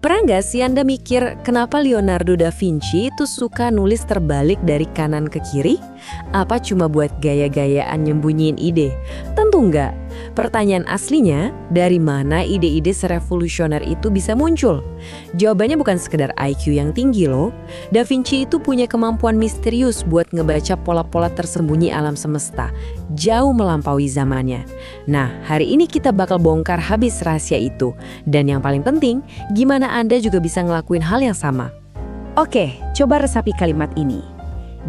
Pernah nggak sih Anda mikir kenapa Leonardo da Vinci itu suka nulis terbalik dari kanan ke kiri? Apa cuma buat gaya-gayaan nyembunyiin ide? Tentu nggak. Pertanyaan aslinya, dari mana ide-ide serevolusioner itu bisa muncul? Jawabannya bukan sekedar IQ yang tinggi loh. Da Vinci itu punya kemampuan misterius buat ngebaca pola-pola tersembunyi alam semesta, jauh melampaui zamannya. Nah, hari ini kita bakal bongkar habis rahasia itu. Dan yang paling penting, gimana Anda juga bisa ngelakuin hal yang sama. Oke, coba resapi kalimat ini.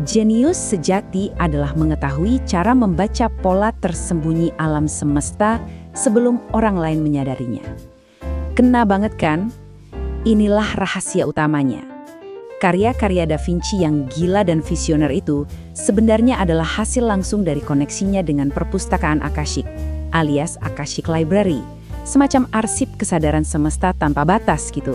Jenius sejati adalah mengetahui cara membaca pola tersembunyi alam semesta sebelum orang lain menyadarinya. Kena banget kan? Inilah rahasia utamanya. Karya-karya Da Vinci yang gila dan visioner itu sebenarnya adalah hasil langsung dari koneksinya dengan perpustakaan Akashic, alias Akashic Library, semacam arsip kesadaran semesta tanpa batas gitu.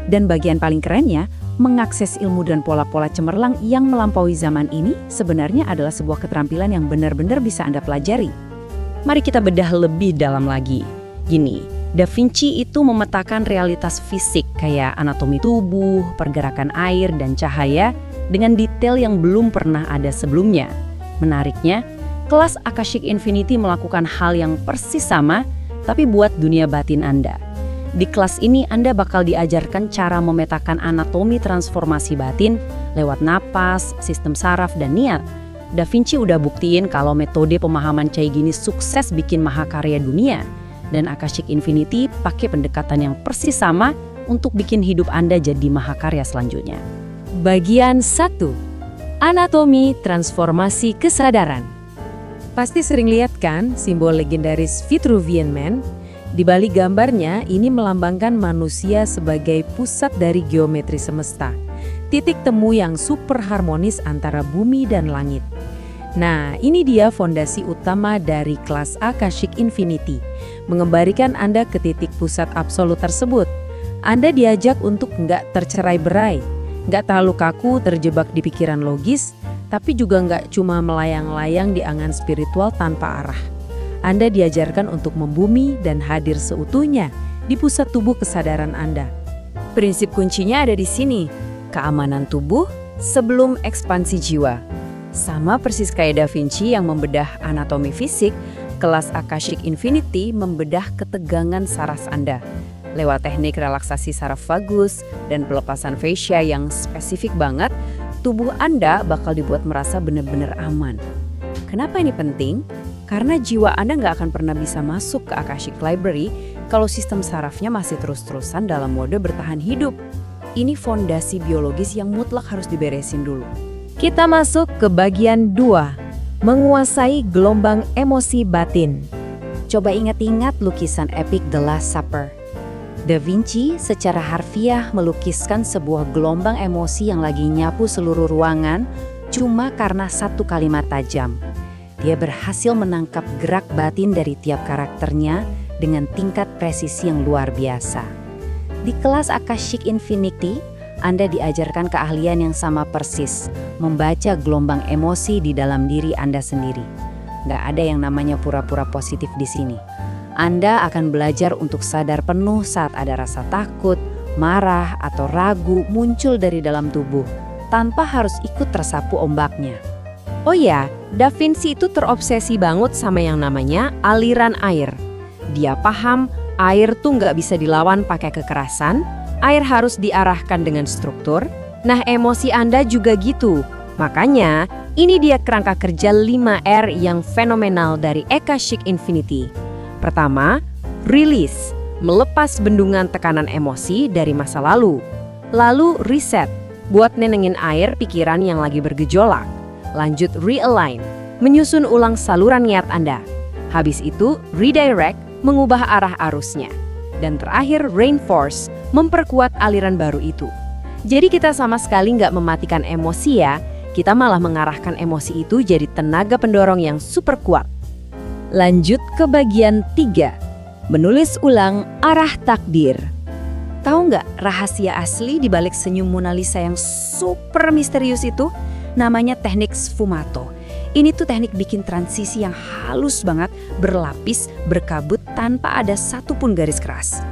Dan bagian paling kerennya, mengakses ilmu dan pola-pola cemerlang yang melampaui zaman ini sebenarnya adalah sebuah keterampilan yang benar-benar bisa Anda pelajari. Mari kita bedah lebih dalam lagi. Gini, Da Vinci itu memetakan realitas fisik kayak anatomi tubuh, pergerakan air, dan cahaya dengan detail yang belum pernah ada sebelumnya. Menariknya, kelas Akashic Infinity melakukan hal yang persis sama, tapi buat dunia batin Anda. Di kelas ini Anda bakal diajarkan cara memetakan anatomi transformasi batin lewat napas, sistem saraf, dan niat. Da Vinci udah buktiin kalau metode pemahaman kayak gini sukses bikin mahakarya dunia. Dan Akashic Infinity pakai pendekatan yang persis sama untuk bikin hidup Anda jadi mahakarya selanjutnya. Bagian 1. Anatomi transformasi kesadaran. Pasti sering lihat kan simbol legendaris Vitruvian Man? Di balik gambarnya, ini melambangkan manusia sebagai pusat dari geometri semesta. Titik temu yang super harmonis antara bumi dan langit. Nah, ini dia fondasi utama dari kelas Akashic Infinity. Mengembalikan Anda ke titik pusat absolut tersebut. Anda diajak untuk nggak tercerai-berai, nggak terlalu kaku terjebak di pikiran logis, tapi juga nggak cuma melayang-layang di angan spiritual tanpa arah. Anda diajarkan untuk membumi dan hadir seutuhnya di pusat tubuh kesadaran Anda. Prinsip kuncinya ada di sini, keamanan tubuh sebelum ekspansi jiwa. Sama persis kayak Da Vinci yang membedah anatomi fisik, kelas Akashic Infinity membedah ketegangan saraf Anda. Lewat teknik relaksasi saraf vagus dan pelepasan fascia yang spesifik banget, tubuh Anda bakal dibuat merasa benar-benar aman. Kenapa ini penting? Karena jiwa Anda nggak akan pernah bisa masuk ke Akashic Library kalau sistem sarafnya masih terus-terusan dalam mode bertahan hidup. Ini fondasi biologis yang mutlak harus diberesin dulu. Kita masuk ke bagian 2, menguasai gelombang emosi batin. Coba ingat-ingat lukisan epik The Last Supper. Da Vinci secara harfiah melukiskan sebuah gelombang emosi yang lagi nyapu seluruh ruangan cuma karena satu kalimat tajam. Dia berhasil menangkap gerak batin dari tiap karakternya dengan tingkat presisi yang luar biasa. Di kelas Akashic Infinity, Anda diajarkan keahlian yang sama persis, membaca gelombang emosi di dalam diri Anda sendiri. Nggak ada yang namanya pura-pura positif di sini. Anda akan belajar untuk sadar penuh saat ada rasa takut, marah, atau ragu muncul dari dalam tubuh, tanpa harus ikut tersapu ombaknya. Oh ya, Da Vinci itu terobsesi banget sama yang namanya aliran air. Dia paham air tuh nggak bisa dilawan pakai kekerasan, air harus diarahkan dengan struktur. Nah, emosi Anda juga gitu. Makanya, ini dia kerangka kerja 5R yang fenomenal dari Akashic Infinity. Pertama, release, melepas bendungan tekanan emosi dari masa lalu. Lalu reset, buat nenengin air pikiran yang lagi bergejolak. Lanjut realign, menyusun ulang saluran niat Anda. Habis itu redirect, mengubah arah arusnya. Dan terakhir reinforce, memperkuat aliran baru itu. Jadi kita sama sekali nggak mematikan emosi ya, kita malah mengarahkan emosi itu jadi tenaga pendorong yang super kuat. Lanjut ke bagian 3, menulis ulang arah takdir. Tahu nggak rahasia asli di balik senyum Mona Lisa yang super misterius itu? Namanya teknik sfumato. Ini tuh teknik bikin transisi yang halus banget, berlapis, berkabut tanpa ada satupun garis keras.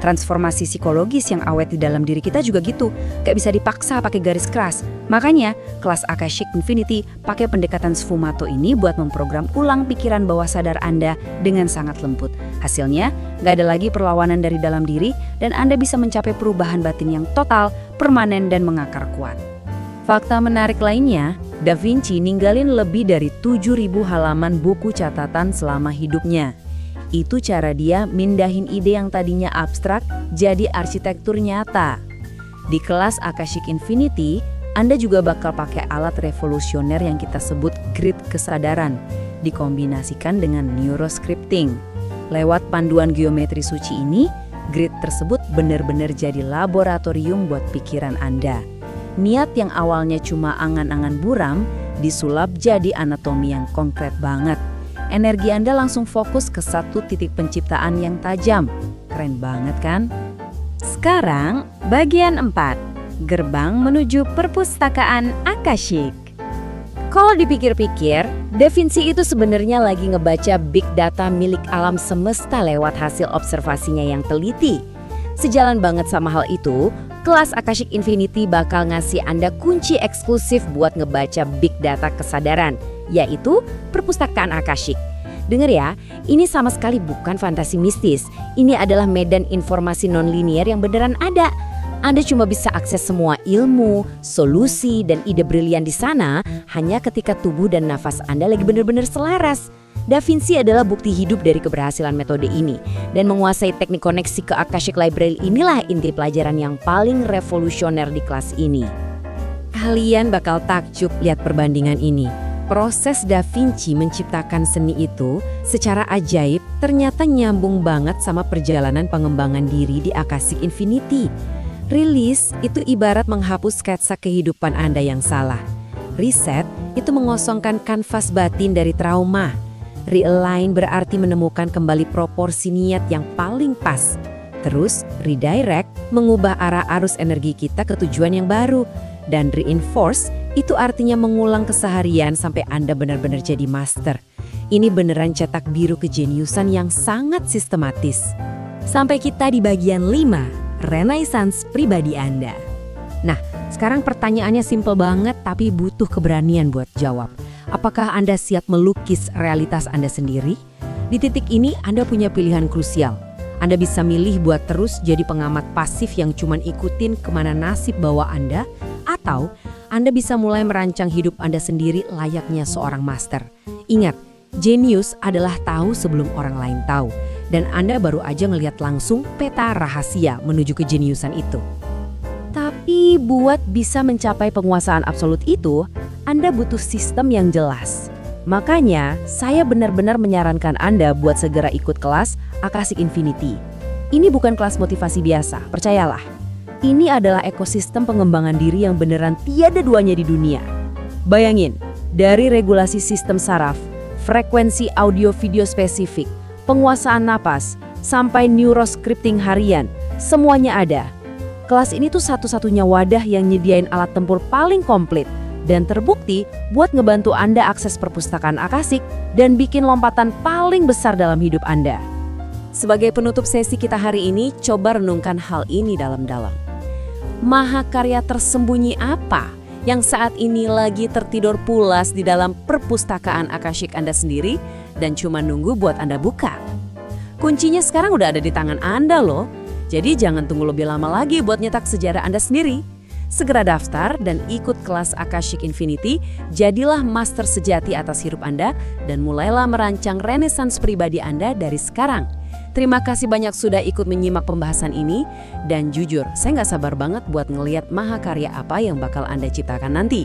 Transformasi psikologis yang awet di dalam diri kita juga gitu, gak bisa dipaksa pakai garis keras. Makanya, kelas Akashic Infinity pakai pendekatan sfumato ini buat memprogram ulang pikiran bawah sadar Anda dengan sangat lembut. Hasilnya, gak ada lagi perlawanan dari dalam diri dan Anda bisa mencapai perubahan batin yang total, permanen, dan mengakar kuat. Fakta menarik lainnya, Da Vinci ninggalin lebih dari 7.000 halaman buku catatan selama hidupnya. Itu cara dia mindahin ide yang tadinya abstrak jadi arsitektur nyata. Di kelas Akashic Infinity, Anda juga bakal pakai alat revolusioner yang kita sebut grid kesadaran, dikombinasikan dengan neuroscripting. Lewat panduan geometri suci ini, grid tersebut benar-benar jadi laboratorium buat pikiran Anda. Niat yang awalnya cuma angan-angan buram, disulap jadi anatomi yang konkret banget. Energi Anda langsung fokus ke satu titik penciptaan yang tajam. Keren banget kan? Sekarang, bagian 4. Gerbang menuju perpustakaan Akashic. Kalau dipikir-pikir, Da Vinci itu sebenarnya lagi ngebaca big data milik alam semesta lewat hasil observasinya yang teliti. Sejalan banget sama hal itu, kelas Akashic Infinity bakal ngasih Anda kunci eksklusif buat ngebaca big data kesadaran, yaitu perpustakaan Akashic. Dengar ya, ini sama sekali bukan fantasi mistis. Ini adalah medan informasi non-linear yang beneran ada. Anda cuma bisa akses semua ilmu, solusi, dan ide brilian di sana hanya ketika tubuh dan nafas Anda lagi bener-bener selaras. Da Vinci adalah bukti hidup dari keberhasilan metode ini. Dan menguasai teknik koneksi ke Akashic Library inilah inti pelajaran yang paling revolusioner di kelas ini. Kalian bakal takjub lihat perbandingan ini. Proses Da Vinci menciptakan seni itu secara ajaib ternyata nyambung banget sama perjalanan pengembangan diri di Akashic Infinity. Rilis itu ibarat menghapus sketsa kehidupan Anda yang salah. Reset itu mengosongkan kanvas batin dari trauma. Realign berarti menemukan kembali proporsi niat yang paling pas. Terus, redirect mengubah arah arus energi kita ke tujuan yang baru. Dan reinforce itu artinya mengulang keseharian sampai Anda benar-benar jadi master. Ini beneran cetak biru kejeniusan yang sangat sistematis. Sampai kita di bagian 5, Renaissance pribadi Anda. Nah, sekarang pertanyaannya simpel banget tapi butuh keberanian buat jawab. Apakah Anda siap melukis realitas Anda sendiri? Di titik ini Anda punya pilihan krusial. Anda bisa milih buat terus jadi pengamat pasif yang cuman ikutin kemana nasib bawa Anda, atau Anda bisa mulai merancang hidup Anda sendiri layaknya seorang master. Ingat, jenius adalah tahu sebelum orang lain tahu. Dan Anda baru aja ngelihat langsung peta rahasia menuju kejeniusan itu. Tapi buat bisa mencapai penguasaan absolut itu, Anda butuh sistem yang jelas. Makanya, saya benar-benar menyarankan Anda buat segera ikut kelas Akashic Infinity. Ini bukan kelas motivasi biasa, percayalah. Ini adalah ekosistem pengembangan diri yang beneran tiada duanya di dunia. Bayangin, dari regulasi sistem saraf, frekuensi audio video spesifik, penguasaan napas, sampai neuroscripting harian, semuanya ada. Kelas ini tuh satu-satunya wadah yang nyediain alat tempur paling komplit dan terbukti buat ngebantu Anda akses perpustakaan Akashic dan bikin lompatan paling besar dalam hidup Anda. Sebagai penutup sesi kita hari ini, coba renungkan hal ini dalam-dalam. Mahakarya tersembunyi apa yang saat ini lagi tertidur pulas di dalam perpustakaan Akashic Anda sendiri dan cuma nunggu buat Anda buka? Kuncinya sekarang udah ada di tangan Anda loh. Jadi jangan tunggu lebih lama lagi buat nyetak sejarah Anda sendiri. Segera daftar dan ikut kelas Akashic Infinity, jadilah master sejati atas hidup Anda dan mulailah merancang renaissance pribadi Anda dari sekarang. Terima kasih banyak sudah ikut menyimak pembahasan ini, dan jujur saya nggak sabar banget buat ngelihat mahakarya apa yang bakal Anda ciptakan nanti.